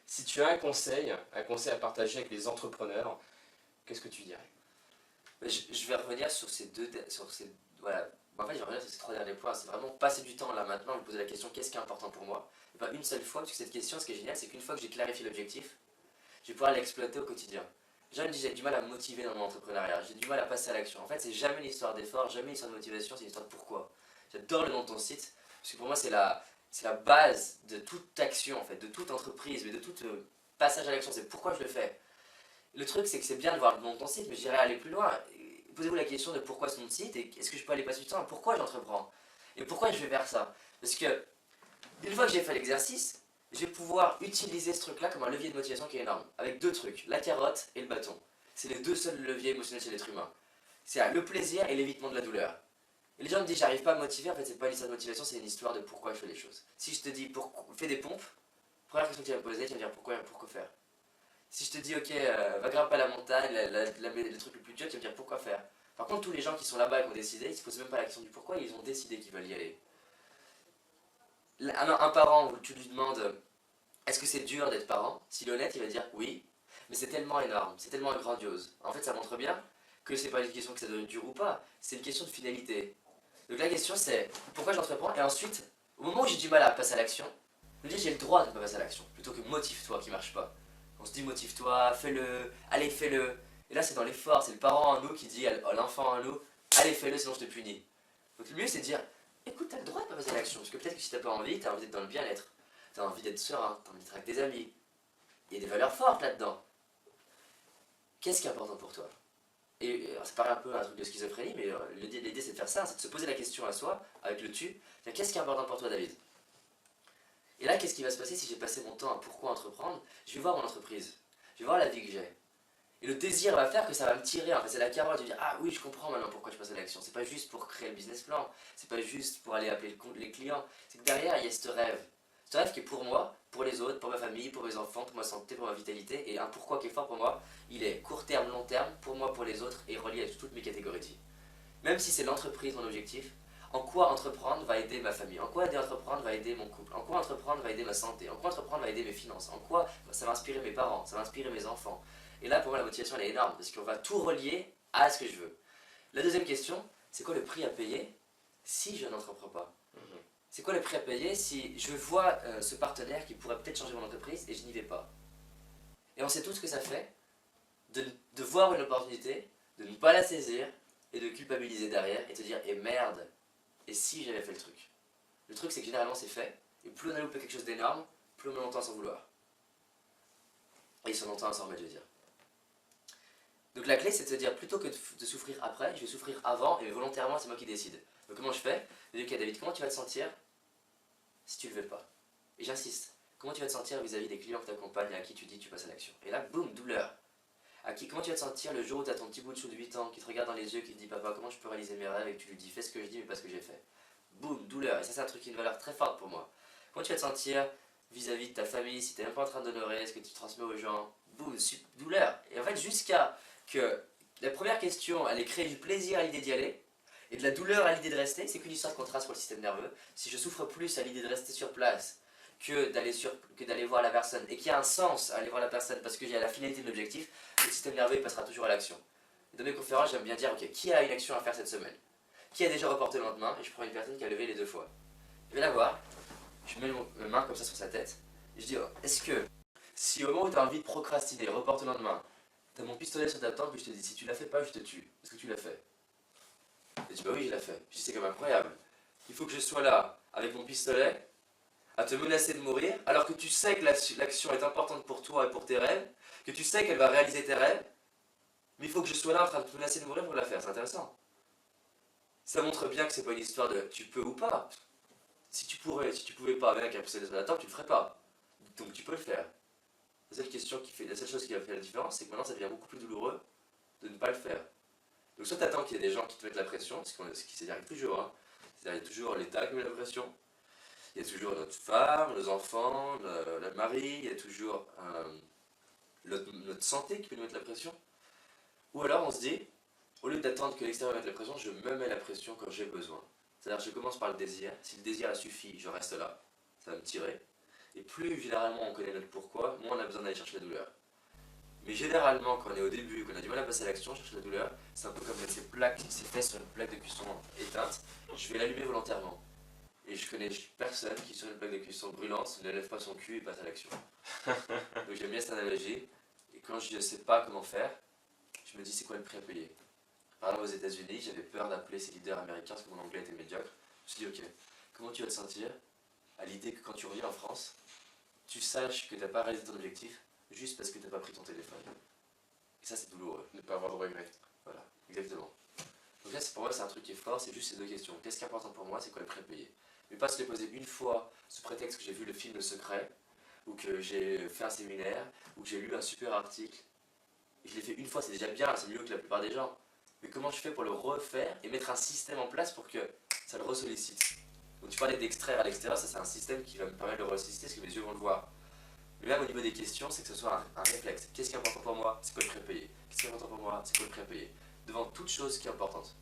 Si tu as un conseil à partager avec les entrepreneurs, qu'est-ce que tu dirais? Je vais revenir sur voilà. En fait, je vais revenir sur ces trois derniers points. C'est vraiment passer du temps là maintenant, me poser la question qu'est-ce qui est important pour moi? Et pas une seule fois, parce que cette question, ce qui est génial, c'est qu'une fois que j'ai clarifié l'objectif, je vais pouvoir l'exploiter au quotidien. J'ai du mal à me motiver dans mon entrepreneuriat, j'ai du mal à passer à l'action. En fait, c'est jamais une histoire d'effort, jamais une histoire de motivation, c'est une histoire de pourquoi. J'adore le nom de ton site, parce que pour moi, c'est la base de toute action, en fait, de toute entreprise, mais de tout passage à l'action. C'est pourquoi je le fais. Le truc, c'est que c'est bien de voir le nom de ton site, mais j'irai aller plus loin. Posez-vous la question de pourquoi ce nom de site et est-ce que je peux aller passer du temps, pourquoi j'entreprends et pourquoi je vais faire ça. Parce que une fois que j'ai fait l'exercice, je vais pouvoir utiliser ce truc-là comme un levier de motivation qui est énorme. Avec deux trucs, la carotte et le bâton. C'est les deux seuls leviers émotionnels chez l'être humain. C'est le plaisir et l'évitement de la douleur. Et les gens me disent j'arrive pas à me motiver, en fait c'est pas une histoire de motivation, c'est une histoire de pourquoi je fais les choses. Si je te dis fais des pompes, première question que tu vas me poser, tu vas me dire pourquoi faire. Si je te dis ok, va grimper à la montagne, le truc le plus dur, tu vas me dire pourquoi faire. Par contre, tous les gens qui sont là-bas et qui ont décidé, ils se posent même pas la question du pourquoi, ils ont décidé qu'ils veulent y aller. Un parent où tu lui demandes est-ce que c'est dur d'être parent, s'il est honnête, il va dire oui, mais c'est tellement énorme, c'est tellement grandiose. En fait, ça montre bien que c'est pas une question que ça doit être dur ou pas, c'est une question de finalité. Donc la question c'est pourquoi j'entreprends et ensuite, au moment où j'ai du mal à passer à l'action, je me dis j'ai le droit de ne pas passer à l'action plutôt que motive-toi qui marche pas. On se dit motive-toi, fais-le, allez fais-le. Et là c'est dans l'effort, c'est le parent en nous qui dit à l'enfant en nous allez fais-le sinon je te punis. Donc le mieux c'est de dire écoute, t'as le droit de pas passer à l'action parce que peut-être que si t'as pas envie, t'as envie d'être dans le bien-être, t'as envie d'être serein, t'as envie d'être avec des amis. Il y a des valeurs fortes là-dedans. Qu'est-ce qui est important pour toi? Et ça paraît un peu un truc de schizophrénie, mais l'idée c'est de faire ça, c'est de se poser la question à soi, avec le tu, qu'est-ce qui est important pour toi David? Et là, qu'est-ce qui va se passer si j'ai passé mon temps à pourquoi entreprendre? Je vais voir mon entreprise, je vais voir la vie que j'ai. Et le désir va faire que ça va me tirer, en fait, c'est la carotte, je vais dire, ah oui, je comprends maintenant pourquoi je passe à l'action. C'est pas juste pour créer le business plan, c'est pas juste pour aller appeler les clients, c'est que derrière, il y a ce rêve. Ce rêve qui est pour moi, pour les autres, pour ma famille, pour mes enfants, pour ma santé, pour ma vitalité, et un pourquoi qui est fort pour moi, il est court terme, long terme, pour moi, pour les autres, et relié à toutes mes catégories de vie. Même si c'est l'entreprise mon objectif, en quoi entreprendre va aider ma famille, en quoi entreprendre va aider mon couple, en quoi entreprendre va aider ma santé, en quoi entreprendre va aider mes finances, en quoi ça va inspirer mes parents, ça va inspirer mes enfants. Et là, pour moi, la motivation, elle est énorme, parce qu'on va tout relier à ce que je veux. La deuxième question, c'est quoi le prix à payer si je n'entreprends pas? C'est quoi le prix à payer si je vois ce partenaire qui pourrait peut-être changer mon entreprise et je n'y vais pas? Et on sait tous ce que ça fait de voir une opportunité, de ne pas la saisir et de culpabiliser derrière et te dire et merde, et si j'avais fait le truc? Le truc c'est que généralement c'est fait, et plus on a loupé quelque chose d'énorme, plus on met longtemps à s'en vouloir. Et ils sont longtemps à s'en remettre, je veux dire. Donc la clé c'est de se dire plutôt que de souffrir après, je vais souffrir avant et volontairement c'est moi qui décide. Donc comment je fais? Je dis ok David, comment tu vas te sentir si tu le veux pas? Et j'insiste, comment tu vas te sentir vis-à-vis des clients que tu accompagnes et à qui tu dis que tu passes à l'action? Et là, boum, douleur. Comment tu vas te sentir le jour où tu as ton petit bout de chou de 8 ans qui te regarde dans les yeux, qui te dit papa, comment je peux réaliser mes rêves et que tu lui dis fais ce que je dis mais pas ce que j'ai fait? Boum, douleur. Et ça, c'est un truc qui a une valeur très forte pour moi. Comment tu vas te sentir vis-à-vis de ta famille si tu n'es même pas en train d'honorer ce que tu transmets aux gens? Boum, douleur. Et en fait, jusqu'à que la première question, elle ait créé du plaisir à l'idée d'y aller et de la douleur à l'idée de rester, c'est qu'une histoire de contraste pour le système nerveux. Si je souffre plus à l'idée de rester sur place que d'aller voir la personne et qu'il y a un sens à aller voir la personne parce que j'ai la finalité de l'objectif, le système nerveux il passera toujours à l'action. Dans mes conférences, j'aime bien dire ok, qui a une action à faire cette semaine? Qui a déjà reporté le lendemain? Et je prends une personne qui a levé les deux fois. Je vais la voir, je mets ma main comme ça sur sa tête et je dis oh, est-ce que si au moment où tu as envie de procrastiner, reporte le lendemain, tu as mon pistolet sur ta tempe et je te dis si tu la fais pas, je te tue. Est-ce que tu l'as fait? Elle dit bah oui, je l'ai fait. Je dis c'est quand même incroyable. Il faut que je sois là avec mon pistolet à te menacer de mourir, alors que tu sais que l'action est importante pour toi et pour tes rêves, que tu sais qu'elle va réaliser tes rêves, mais il faut que je sois là en train de te menacer de mourir pour la faire, c'est intéressant. Ça montre bien que c'est pas une histoire de tu peux ou pas. Si tu pouvais pas avec un pistolet sur la table, tu le ferais pas. Donc tu peux le faire. La seule chose qui va faire la différence, c'est que maintenant ça devient beaucoup plus douloureux de ne pas le faire. Donc soit t'attends qu'il y ait des gens qui te mettent la pression, ce qui arrive toujours, hein. C'est-à-dire il y a toujours l'État qui met la pression, il y a toujours notre femme, nos enfants, le mari, il y a toujours notre santé qui peut nous mettre la pression. Ou alors on se dit, au lieu d'attendre que l'extérieur mette la pression, je me mets la pression quand j'ai besoin. C'est-à-dire je commence par le désir, si le désir a suffi, je reste là, ça va me tirer. Et plus généralement on connaît notre pourquoi, moins on a besoin d'aller chercher la douleur. Mais généralement, quand on est au début, qu'on a du mal à passer à l'action, chercher la douleur, c'est un peu comme mettre ses fesses sur une plaque de cuisson éteinte. Je vais l'allumer volontairement. Et je connais personne qui, sur une plaque de cuisson brûlante, ne lève pas son cul et passe à l'action. Donc j'aime bien cette analogie. Et quand je ne sais pas comment faire, je me dis c'est quoi le prix à payer. Par exemple, aux États-Unis, j'avais peur d'appeler ces leaders américains parce que mon anglais était médiocre. Je me suis dit, ok, comment tu vas te sentir à l'idée que quand tu reviens en France, tu saches que tu n'as pas réalisé ton objectif juste parce que tu n'as pas pris ton téléphone. Et ça, c'est douloureux. Ne pas avoir de regrets. Voilà, exactement. Donc là, pour moi, c'est un truc qui est fort, c'est juste ces deux questions. Qu'est-ce qui est important pour moi, c'est quoi le prix à payer. Mais pas se les poser une fois sous prétexte que j'ai vu le film Le Secret, ou que j'ai fait un séminaire, ou que j'ai lu un super article. Et je l'ai fait une fois, c'est déjà bien, c'est mieux que la plupart des gens. Mais comment je fais pour le refaire et mettre un système en place pour que ça le ressollicite. Donc tu parlais d'extraire à l'extérieur, ça c'est un système qui va me permettre de le ressolliciter parce que mes yeux vont le voir. Mais même au niveau des questions, c'est que ce soit un réflexe. Qu'est-ce qui est important pour moi? C'est quoi le prix à payer? Qu'est-ce qui est important pour moi? C'est quoi le prix à payer? Devant toute chose qui est importante.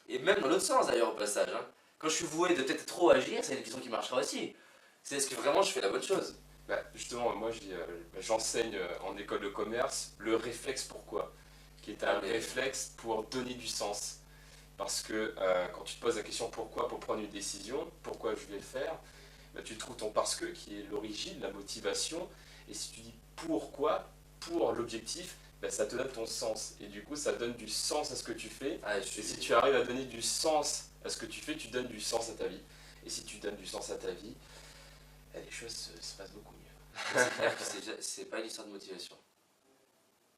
Et même dans l'autre sens d'ailleurs au passage. Hein. Quand je suis voué de peut-être trop agir, c'est une question qui marchera aussi. C'est est-ce que vraiment je fais la bonne chose? Justement, moi j'enseigne en école de commerce le réflexe pourquoi, qui est un réflexe pour donner du sens. Parce que quand tu te poses la question pourquoi pour prendre une décision, pourquoi je vais le faire, tu trouves ton parce que qui est l'origine, la motivation. Et si tu dis pourquoi, pour l'objectif, ça te donne ton sens. Et du coup, ça donne du sens à ce que tu fais. Et si tu arrives à donner du sens à ce que tu fais, tu donnes du sens à ta vie. Et si tu donnes du sens à ta vie, les choses se passent beaucoup mieux. C'est clair que c'est pas une histoire de motivation.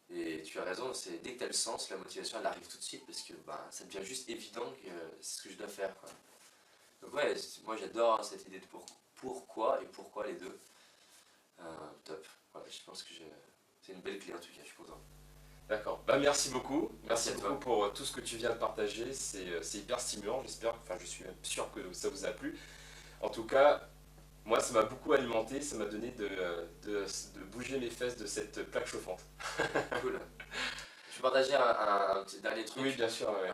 Et tu as raison, c'est dès que tu as le sens, la motivation elle arrive tout de suite parce que ça devient juste évident que c'est ce que je dois faire. Quoi. Donc ouais, moi j'adore cette idée de pourquoi et pourquoi les deux. Top. Voilà, je pense que c'est une belle clé en tout cas, je suis content. D'accord, merci beaucoup. Merci beaucoup pour tout ce que tu viens de partager, c'est hyper stimulant, je suis même sûr que ça vous a plu. En tout cas, moi ça m'a beaucoup alimenté, ça m'a donné de bouger mes fesses de cette plaque chauffante. Cool. Je vais partager un petit dernier truc. Oui, bien sûr. Ouais.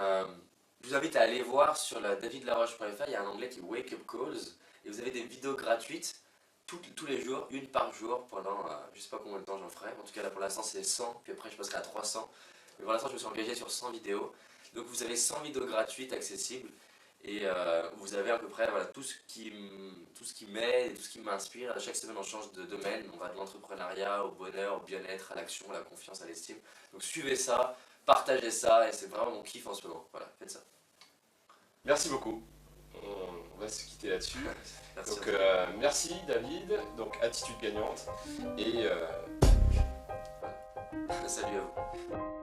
Je vous invite à aller voir sur la davidlaroche.fr, il y a un onglet qui est Wake Up Calls, et vous avez des vidéos gratuites tous les jours, une par jour, pendant je sais pas combien de temps j'en ferai. En tout cas là pour l'instant c'est 100, puis après je passerai à 300. Mais pour l'instant je me suis engagé sur 100 vidéos. Donc vous avez 100 vidéos gratuites accessibles. Et vous avez à peu près tout ce qui m'aide et tout ce qui m'inspire. Chaque semaine on change de domaine, on va de l'entrepreneuriat au bonheur, au bien-être, à l'action, à la confiance, à l'estime. Donc suivez ça, partagez ça et c'est vraiment mon kiff en ce moment. Voilà, faites ça. Merci beaucoup. On va se quitter là-dessus. Merci. Donc merci David, donc attitude gagnante et salut à vous.